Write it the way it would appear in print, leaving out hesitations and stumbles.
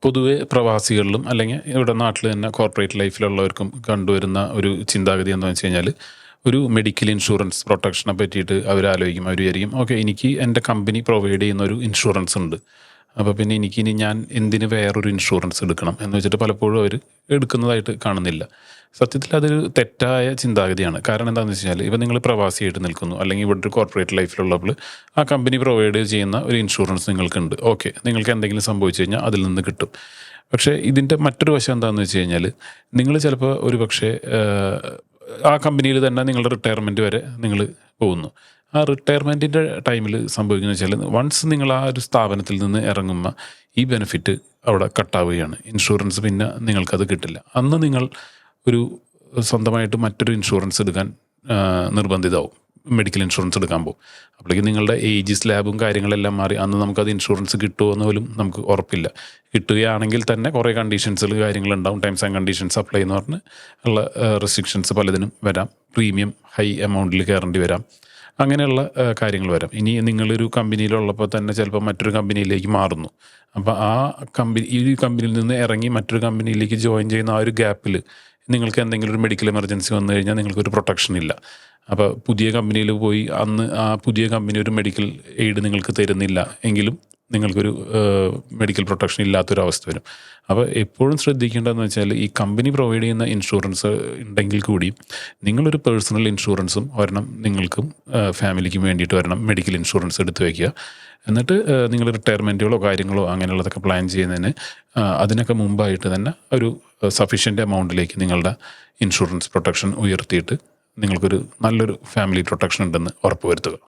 പൊതുവെ പ്രവാസികളിലും അല്ലെങ്കിൽ ഇവിടെ നാട്ടിൽ തന്നെ കോർപ്പറേറ്റ് ലൈഫിലുള്ളവർക്കും കണ്ടുവരുന്ന ഒരു ചിന്താഗതി എന്താണെന്ന് വെച്ച് കഴിഞ്ഞാൽ ഒരു മെഡിക്കൽ ഇൻഷുറൻസ് പ്രൊട്ടക്ഷനെ പറ്റിയിട്ട് അവരാലോചിക്കും. അവർ വിചാരിക്കും ഓക്കെ എനിക്ക് എൻ്റെ കമ്പനി പ്രൊവൈഡ് ചെയ്യുന്ന ഒരു ഇൻഷുറൻസ് ഉണ്ട്. അപ്പോൾ പിന്നെ എനിക്കിനി ഞാൻ എന്തിന് വേറൊരു ഇൻഷുറൻസ് എടുക്കണം എന്ന് വെച്ചിട്ട് പലപ്പോഴും അവർ എടുക്കുന്നതായിട്ട് കാണുന്നില്ല. സത്യത്തിൽ അതൊരു തെറ്റായ ചിന്താഗതിയാണ്. കാരണം എന്താണെന്ന് വെച്ച് കഴിഞ്ഞാൽ ഇപ്പം നിങ്ങൾ പ്രവാസിയായിട്ട് നിൽക്കുന്നു അല്ലെങ്കിൽ ഇവിടെ ഒരു കോർപ്പറേറ്റ് ലൈഫിലുള്ളപ്പോൾ ആ കമ്പനി പ്രൊവൈഡ് ചെയ്യുന്ന ഒരു ഇൻഷുറൻസ് നിങ്ങൾക്കുണ്ട്. ഓക്കെ, നിങ്ങൾക്ക് എന്തെങ്കിലും സംഭവിച്ചു കഴിഞ്ഞാൽ അതിൽ നിന്ന് കിട്ടും. പക്ഷേ ഇതിൻ്റെ മറ്റൊരു വശം എന്താണെന്ന് വെച്ച് കഴിഞ്ഞാൽ നിങ്ങൾ ചിലപ്പോൾ ഒരു പക്ഷേ ആ കമ്പനിയിൽ തന്നെ നിങ്ങളുടെ റിട്ടയർമെൻറ്റ് വരെ നിങ്ങൾ പോകുന്നു. ആ റിട്ടയർമെൻറ്റിൻ്റെ ടൈമിൽ സംഭവിക്കുന്നത് വെച്ചാൽ വൺസ് നിങ്ങൾ ആ ഒരു സ്ഥാപനത്തിൽ നിന്ന് ഇറങ്ങുമ്പോൾ ഈ ബെനിഫിറ്റ് അവിടെ കട്ടാവുകയാണ്. ഇൻഷുറൻസ് പിന്നെ നിങ്ങൾക്കത് കിട്ടില്ല. അന്ന് നിങ്ങൾ ഒരു സ്വന്തമായിട്ട് മറ്റൊരു ഇൻഷുറൻസ് എടുക്കാൻ നിർബന്ധിതമാവും. മെഡിക്കൽ ഇൻഷുറൻസ് എടുക്കാൻ പോകും. അപ്പോഴേക്കും നിങ്ങളുടെ ഏജ് സ്ലാബും കാര്യങ്ങളെല്ലാം മാറി അന്ന് നമുക്കത് ഇൻഷുറൻസ് കിട്ടുമോ എന്ന് പോലും നമുക്ക് ഉറപ്പില്ല. കിട്ടുകയാണെങ്കിൽ തന്നെ കുറേ കണ്ടീഷൻസുകൾ കാര്യങ്ങളുണ്ടാവും. ടൈംസ് ആൻഡ് കണ്ടീഷൻസ് അപ്ലൈ എന്ന് പറഞ്ഞ് ഉള്ള റെസ്ട്രിക്ഷൻസ് പലതിനും വരാം. പ്രീമിയം ഹൈ എമൗണ്ടിൽ കയറേണ്ടി വരാം. അങ്ങനെയുള്ള കാര്യങ്ങൾ വരാം. ഇനി നിങ്ങളൊരു കമ്പനിയിലുള്ളപ്പോൾ തന്നെ ചിലപ്പോൾ മറ്റൊരു കമ്പനിയിലേക്ക് മാറുന്നു. അപ്പോൾ ആ ഈ കമ്പനിയിൽ നിന്ന് ഇറങ്ങി മറ്റൊരു കമ്പനിയിലേക്ക് ജോയിൻ ചെയ്യുന്ന ആ ഒരു ഗ്യാപ്പിൽ നിങ്ങൾക്ക് എന്തെങ്കിലും ഒരു മെഡിക്കൽ എമർജൻസി വന്നു കഴിഞ്ഞാൽ നിങ്ങൾക്കൊരു പ്രൊട്ടക്ഷൻ ഇല്ല. അപ്പോൾ പുതിയ കമ്പനിയിൽ പോയി അന്ന് ആ പുതിയ കമ്പനി ഒരു മെഡിക്കൽ എയ്ഡ് നിങ്ങൾക്ക് തരുന്നില്ല എങ്കിലും നിങ്ങൾക്കൊരു മെഡിക്കൽ പ്രൊട്ടക്ഷൻ ഇല്ലാത്തൊരവസ്ഥ വരും. അപ്പോൾ എപ്പോഴും ശ്രദ്ധിക്കേണ്ടതെന്ന് വെച്ചാൽ ഈ കമ്പനി പ്രൊവൈഡ് ചെയ്യുന്ന ഇൻഷുറൻസ് ഉണ്ടെങ്കിൽ കൂടി നിങ്ങളൊരു പേഴ്സണൽ ഇൻഷുറൻസും ഒരെണ്ണം നിങ്ങൾക്കും ഫാമിലിക്കും വേണ്ടിയിട്ട് ഒരെണ്ണം മെഡിക്കൽ ഇൻഷുറൻസ് എടുത്ത് വയ്ക്കുക. എന്നിട്ട് നിങ്ങൾ റിട്ടയർമെൻറ്റുകളോ കാര്യങ്ങളോ അങ്ങനെയുള്ളതൊക്കെ പ്ലാൻ ചെയ്യുന്നതിന് അതിനൊക്കെ മുമ്പായിട്ട് തന്നെ ഒരു സഫീഷ്യൻ്റ് എമൗണ്ടിലേക്ക് നിങ്ങളുടെ ഇൻഷുറൻസ് പ്രൊട്ടക്ഷൻ ഉയർത്തിയിട്ട് നിങ്ങൾക്കൊരു നല്ലൊരു ഫാമിലി പ്രൊട്ടക്ഷൻ ഉണ്ടെന്ന് ഉറപ്പ് വരുത്തുക.